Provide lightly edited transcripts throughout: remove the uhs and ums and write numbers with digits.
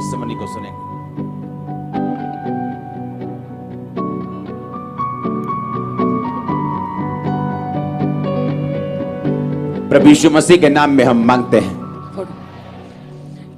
Testimony को सुने। प्रभु यीशु मसीह के नाम में हम मांगते हैं।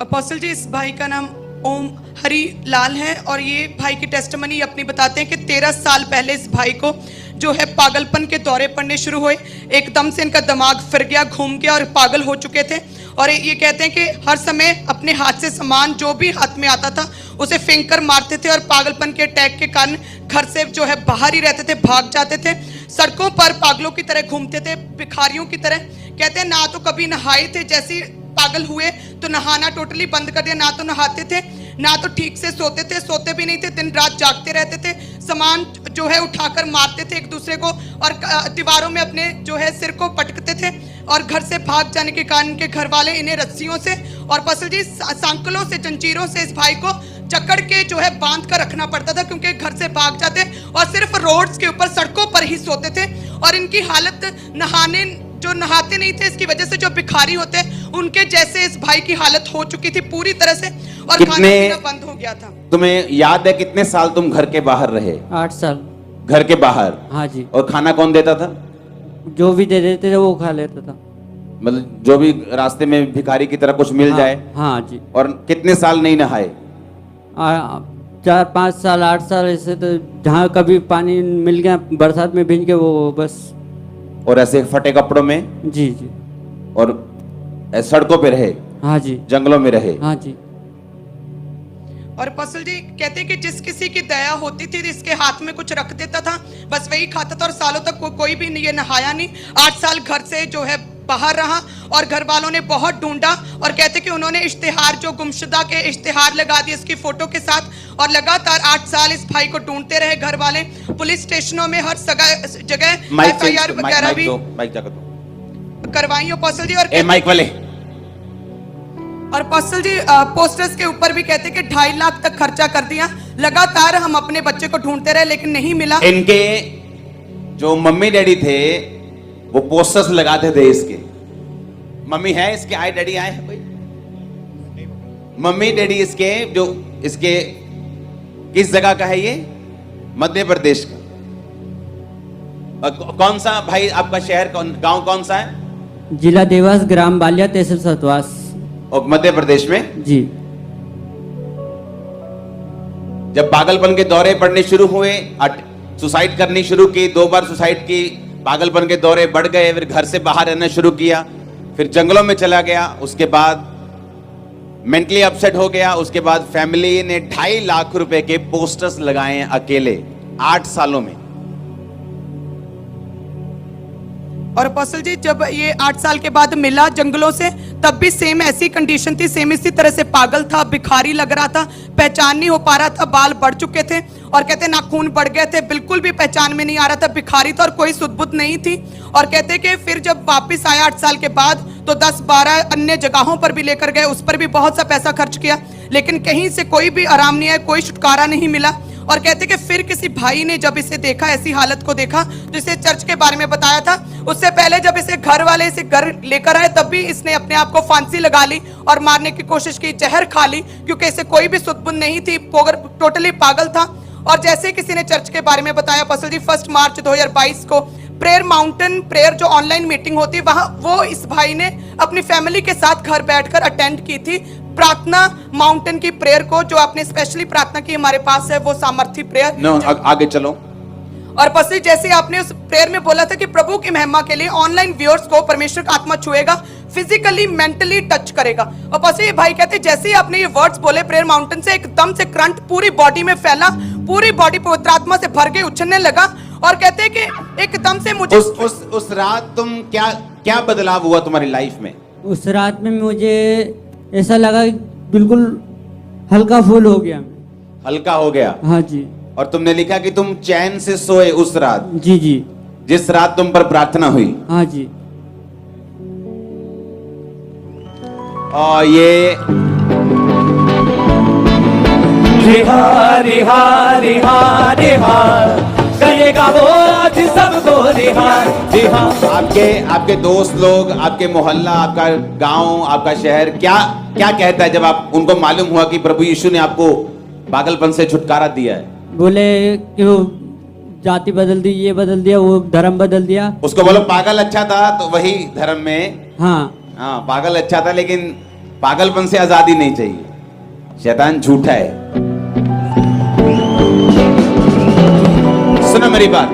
अपोस्टल जी, इस भाई का नाम ओम हरी लाल है और ये भाई की टेस्टिमनी अपनी बताते हैं कि 13 साल पहले इस भाई को जो है पागलपन के दौरे पड़ने शुरू हुए। एकदम से इनका दिमाग फिर गया, घूम गया और पागल हो चुके थे। और ये कहते हैं कि हर समय अपने हाथ से सामान जो भी हाथ में आता था उसे फेंक कर मारते थे और पागलपन के अटैक के कारण घर से जो है बाहर ही रहते थे, भाग जाते थे। सड़कों पर पागलों की तरह घूमते थे, भिखारियों की तरह। कहते हैं ना तो कभी नहाए थे, जैसे पागल हुए तो नहाना टोटली बंद कर दिया। ना तो नहाते थे, ना तो ठीक से सोते थे, सोते भी नहीं थे, दिन रात जागते रहते थे। सामान जो है उठाकर मारते थे एक दूसरे को और दीवारों में अपने जो है सिर को पटकते थे। और घर से भाग जाने के कारण इनके घर वाले इन्हें रस्सियों से और पसल जी सांकलों से, जंजीरों से इस भाई को जकड़ के जो है बांध कर रखना पड़ता था, क्योंकि घर से भाग जाते और सिर्फ रोड्स के ऊपर, सड़कों पर ही सोते थे। और इनकी हालत नहाते नहीं थे, इसकी वजह से जो भिखारी होते हैं उनके जैसे इस भाई की हालत हो चुकी थी पूरी तरह से और खाना पीना बंद हो गया था। तुम्हें याद है कितने साल तुम घर के बाहर रहे? 8 साल। घर के बाहर? हाँ जी। और खाना कौन देता था? जो भी दे देते थे वो खा लेता था। मतलब जो भी रास्ते में भिखारी की तरह कुछ मिल जाए? हाँ जी। और कितने साल नहीं नहाए? 4-5 साल 8 साल ऐसे, तो जहाँ कभी पानी मिल गया बरसात में भीग के वो बस। और ऐसे फटे कपड़ों में? जी जी। और सड़कों पे रहे? हाँ जी। जंगलों में रहे? हाँ जी। और पसल जी कहते हैं कि जिस किसी की दया होती थी इसके हाथ में कुछ रख देता था, बस वही खाता था। और सालों तक कोई भी ये नहाया नहीं। 8 साल घर से जो है बाहर रहा और घर वालों ने बहुत ढूंढा। और कहते कि उन्होंने इश्तिहार, जो गुमशुदा के इश्तिहार लगा दिए इसकी फोटो के साथ। और लगातार 8 साल इस भाई को ढूंढते रहे घर वाले। पुलिस स्टेशनों में हर जगह FIR वगैरह भी करवाई अपोस्टल जी। और माइक वाले और अपोस्टल जी पोस्टर्स के ऊपर भी कहते कि 2.5 लाख तक खर्चा कर दिया। लगातार हम अपने बच्चे को ढूंढते रहे लेकिन नहीं मिला। इनके जो मम्मी डैडी थे वो पोस्टर्स लगाते थे इसके। मम्मी है इसके? आए डैडी आए हैं कोई? मम्मी डैडी इसके, जो इसके किस जगह का है ये? मध्य प्रदेश का। कौन सा भाई आपका शहर, गांव कौन सा है? जिला देवास, ग्राम बालिया, तहसील सतवास। और मध्य प्रदेश में? जी। जब पागलपन के दौरे पड़ने शुरू हुए, सुसाइड करनी शुरू की, 2 बार सुसाइड की, पागलपन के दौरे बढ़ गए, फिर घर से बाहर रहना शुरू किया, फिर जंगलों में चला गया, उसके बाद मेंटली अपसेट हो गया। उसके बाद फैमिली ने 2.5 लाख रुपए के पोस्टर्स लगाए हैं अकेले 8 सालों में। और अपोस्टल जी जब ये 8 साल के बाद मिला जंगलों से, तब भी सेम ऐसी कंडीशन थी, सेम इसी तरह से पागल था, भिखारी लग रहा था, पहचान नहीं हो पा रहा था, बाल बढ़ चुके थे और कहते नाखून बढ़ गए थे, बिल्कुल भी पहचान में नहीं आ रहा था, भिखारी था और कोई सुध-बुध नहीं थी। और कहते कि फिर जब वापस आया 8 साल के बाद तो 10-12 अन्य जगहों पर भी लेकर गए, उस पर भी बहुत सा पैसा खर्च किया, लेकिन कहीं से कोई भी आराम नहीं आया, कोई छुटकारा नहीं मिला। और कहते कि फिर किसी भाई ने जब इसे देखा, ऐसी हालत को देखा, तो इसे चर्च के बारे में बताया था। उससे पहले जब इसे घर वाले इसे घर लेकर आए तब भी इसने अपने आप को फांसी लगा ली और मारने की कोशिश की, जहर खा ली, क्योंकि इसे कोई भी सुध-बुध नहीं थी, टोटली पागल था। और जैसे किसी ने चर्च के बारे में बताया पसल जी, 1 मार्च 2022 को प्रेयर माउंटेन प्रेयर जो ऑनलाइन मीटिंग होती है, वहां वो इस भाई ने अपनी फैमिली के साथ घर बैठकर अटेंड की थी। प्रार्थना माउंटेन की प्रेयर को, जो आपने स्पेशली प्रार्थना की हमारे पास है, वो सामर्थी प्रेयर। आगे चलो। और पसी जैसे आपने उस प्रेयर में बोला था कि प्रभु की महिमा के लिए ऑनलाइन व्यूअर्स को परमेश्वर का आत्मा छुएगा, फिजिकली मेंटली टच करेगा। और पसी ये भाई कहते जैसे ही आपने ये वर्ड्स बोले प्रेयर माउंटेन से, एकदम से करंट पूरी बॉडी में फैला, पूरी बॉडी पवित्र आत्मा से भर के उछलने लगा। और कहते हैं कि एकदम से मुझे उस रात तुम क्या बदलाव हुआ तुम्हारी लाइफ में? उस रात में मुझे ऐसा लगा बिल्कुल हल्का फूल हो गया। हल्का हो गया? हाँ जी। और तुमने लिखा कि तुम चैन से सोए उस रात? जी जी। जिस रात तुम पर प्रार्थना हुई? हाँ जी। और ये रिहा रिहा रिहा रिहा करेगा वो सबको रिहा रिहा। आपके दोस्त लोग, आपके मोहल्ला, आपका गांव, आपका शहर क्या क्या कहता है जब आप उनको मालूम हुआ कि प्रभु यीशु ने आपको पागलपन से छुटकारा दिया है? बोले कि वो जाति बदल दी, ये बदल दिया, वो धर्म बदल दिया। उसको बोलो पागल अच्छा था तो वही धर्म में। हाँ पागल अच्छा था, लेकिन पागलपन से आजादी नहीं चाहिए। शैतान झूठा है। सुनो मेरी बात,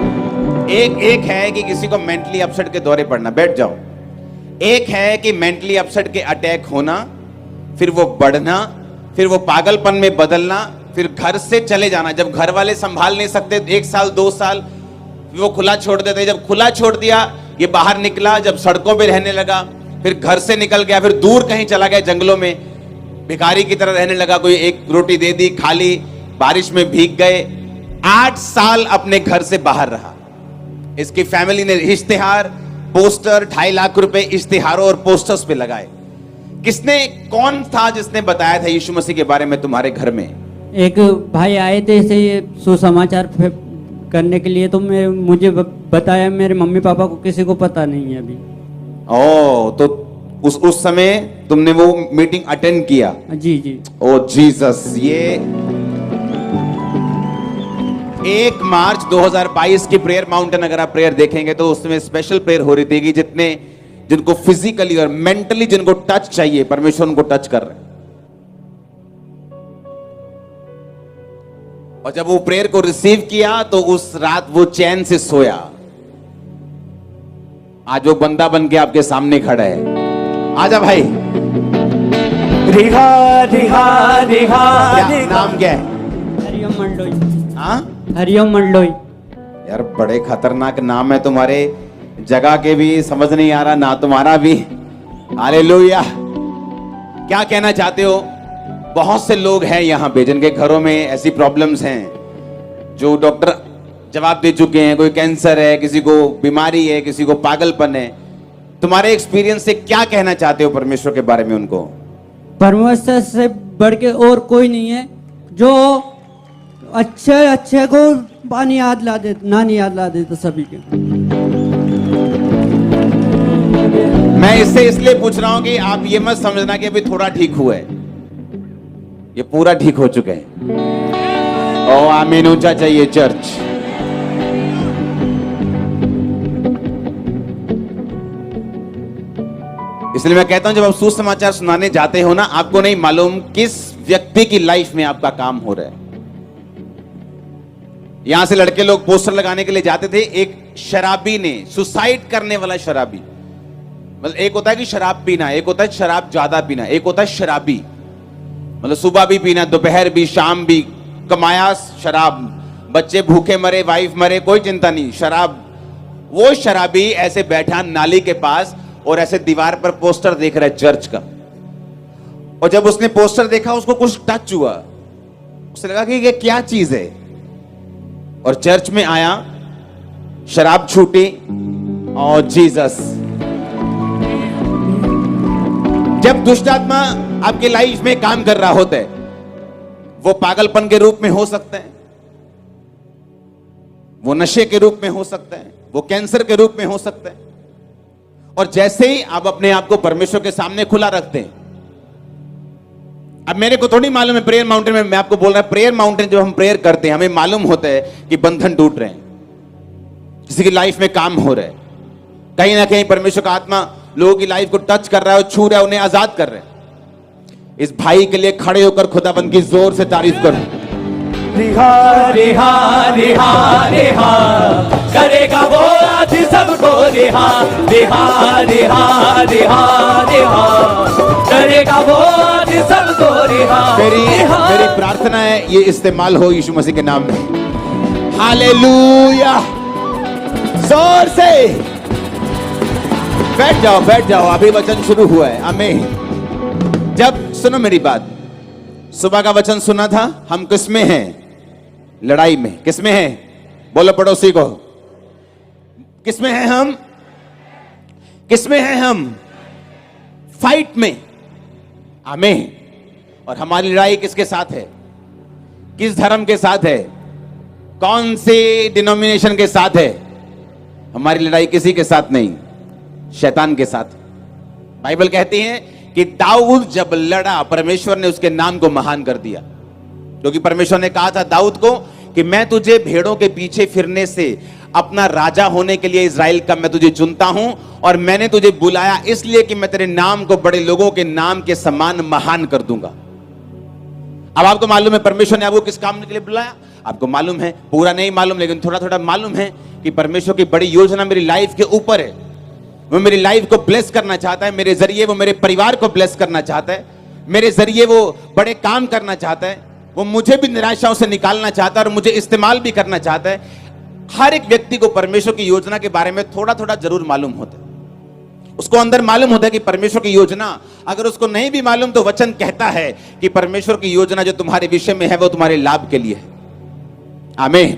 एक है कि किसी को मेंटली अपसेट के दौरे पड़ना, बैठ जाओ। एक है कि मेंटली अपसेट के अटैक होना, फिर वो बढ़ना, फिर वो पागलपन में बदलना, फिर घर से चले जाना। जब घर वाले संभाल नहीं सकते 1 साल 2 साल वो खुला छोड़ देते। जब खुला छोड़ दिया, ये बाहर निकला, जब सड़कों पे रहने लगा, फिर घर से निकल गया, फिर दूर कहीं चला गया, जंगलों में भिखारी की तरह रहने लगा। कोई एक रोटी दे दी, खा ली, बारिश में भीग गए। 8 साल अपने घर से बाहर रहा। इसकी फैमिली ने इश्तिहार, पोस्टर, 2.5 लाख रुपए इश्तिहारों और पोस्टर्स पे लगाए। कौन था जिसने बताया था यीशु मसीह के बारे में तुम्हारे घर में? एक भाई आए थे ऐसे ये सुसमाचार करने के लिए, तो मुझे बताया। मेरे मम्मी पापा को किसी को पता नहीं है अभी। तो उस समय तुमने वो मीटिंग अटेंड किया? जी जी। ओ जीसस। ये 1 मार्च 2022 की प्रेयर माउंटेन अगर आप प्रेयर देखेंगे तो उसमें स्पेशल प्रेयर हो रही थी कि जिनको फिजिकली और मेंटली जिनको टच चाहिए, परमेश्वर उनको टच कर रहे हैं। और जब वो प्रेयर को रिसीव किया तो उस रात वो चैन से सोया। आज वो बंदा बन के आपके सामने खड़ा है। आजा भाई। रिहा रिहा रिहा क्या नाम क्या है? हरिओम मंडलोई। हाँ, हरिओम मंडलोई। यार बड़े खतरनाक नाम है तुम्हारे। जगह के भी समझ नहीं आ रहा, ना तुम्हारा भी। हालेलुया। क्या कहना चाहते हो? बहुत से लोग हैं यहाँ पे जिनके घरों में ऐसी प्रॉब्लम्स हैं जो डॉक्टर जवाब दे चुके हैं। कोई कैंसर है, किसी को बीमारी है, किसी को पागलपन है। तुम्हारे एक्सपीरियंस से क्या कहना चाहते हो परमेश्वर के बारे में उनको? परमेश्वर से बढ़ के और कोई नहीं है जो अच्छे को नानी याद ला देता सभी के। मैं इससे इसलिए पूछ रहा हूं कि आप ये मत समझना कि अभी थोड़ा ठीक हुआ है, ये पूरा ठीक हो चुके हैं। ओ आमीन ऊंचा चाहिए चर्च। इसलिए मैं कहता हूं जब आप सुसमाचार सुनाने जाते हो ना, आपको नहीं मालूम किस व्यक्ति की लाइफ में आपका काम हो रहा है। यहां से लड़के लोग पोस्टर लगाने के लिए जाते थे। एक शराबी ने, सुसाइड करने वाला शराबी, मतलब एक होता है कि शराब पीना, एक होता है शराब ज्यादा पीना, एक होता है शराबी, मतलब सुबह भी पीना, दोपहर भी, शाम भी, कमाया शराब, बच्चे भूखे मरे, वाइफ मरे, कोई चिंता नहीं, शराब। वो शराबी ऐसे बैठा नाली के पास और ऐसे दीवार पर पोस्टर देख रहा है चर्च का। और जब उसने पोस्टर देखा उसको कुछ टच हुआ, उसे लगा कि ये क्या चीज है, और चर्च में आया, शराब छूटी। और जीसस। जब दुष्ट आत्मा आपकी लाइफ में काम कर रहा होता है, वो पागलपन के रूप में हो सकता है, वो नशे के रूप में हो सकता है, वो कैंसर के रूप में हो सकता है। और जैसे ही आप अपने आप को परमेश्वर के सामने खुला रखते हैं, अब मेरे को थोड़ी मालूम है प्रेयर माउंटेन में, मैं आपको बोल रहा हूं प्रेयर माउंटेन जब हम प्रेयर करते हैं हमें मालूम होता है कि बंधन टूट रहे हैं, किसी की लाइफ में काम हो रहा है, कहीं ना कहीं परमेश्वर का आत्मा लोगों की लाइफ को टच कर रहा है और छू रहा है, उन्हें आजाद कर रहे हैं। इस भाई के लिए खड़े होकर खुदाबंद की जोर से तारीफ करो। रिहा रिहा रिहा रिहा करेगा वो आज सबको रिहा रिहा रिहा रिहा रिहा करेगा वो आज सबको रिहा। मेरी प्रार्थना है ये इस्तेमाल हो यीशु मसीह के नाम में। हालेलुया। जोर से बैठ जाओ, अभी वचन शुरू हुआ है। आमीन। जब सुनो मेरी बात, सुबह का वचन सुना था, हम किसमें हैं? लड़ाई में। किसमें हैं? बोलो पड़ोसी को, किसमें हैं हम? किसमें हैं हम? फाइट में। आमीन। और हमारी लड़ाई किसके साथ है? किस धर्म के साथ है? कौन सी डिनोमिनेशन के साथ है? हमारी लड़ाई किसी के साथ नहीं, शैतान के साथ। बाइबल कहती है कि दाऊद जब लड़ा, परमेश्वर ने उसके नाम को महान कर दिया, क्योंकि परमेश्वर ने कहा था दाऊद को कि मैं तुझे भेड़ों के पीछे फिरने से अपना राजा होने के लिए इज़राइल का मैं तुझे चुनता हूं, और मैंने तुझे बुलाया इसलिए कि मैं तेरे नाम को बड़े लोगों के नाम के समान महान कर दूंगा। अब आपको मालूम है परमेश्वर ने आपको किस काम के लिए बुलाया? आपको मालूम है, पूरा नहीं मालूम लेकिन थोड़ा थोड़ा मालूम है कि परमेश्वर की बड़ी योजना मेरी लाइफ के ऊपर है। वो मेरी लाइफ को ब्लेस करना चाहता है, मेरे जरिए वो मेरे परिवार को ब्लेस करना चाहता है, मेरे जरिए वो बड़े काम करना चाहता है, वो मुझे भी निराशाओं से निकालना चाहता है और मुझे इस्तेमाल भी करना चाहता है। हर एक व्यक्ति को परमेश्वर की योजना के बारे में थोड़ा थोड़ा जरूर मालूम होता है। उसको अंदर मालूम होता है कि परमेश्वर की योजना, अगर उसको नहीं भी मालूम तो वचन कहता है कि परमेश्वर की योजना जो तुम्हारे विषय में है वो तुम्हारे लाभ के लिए है। आमीन।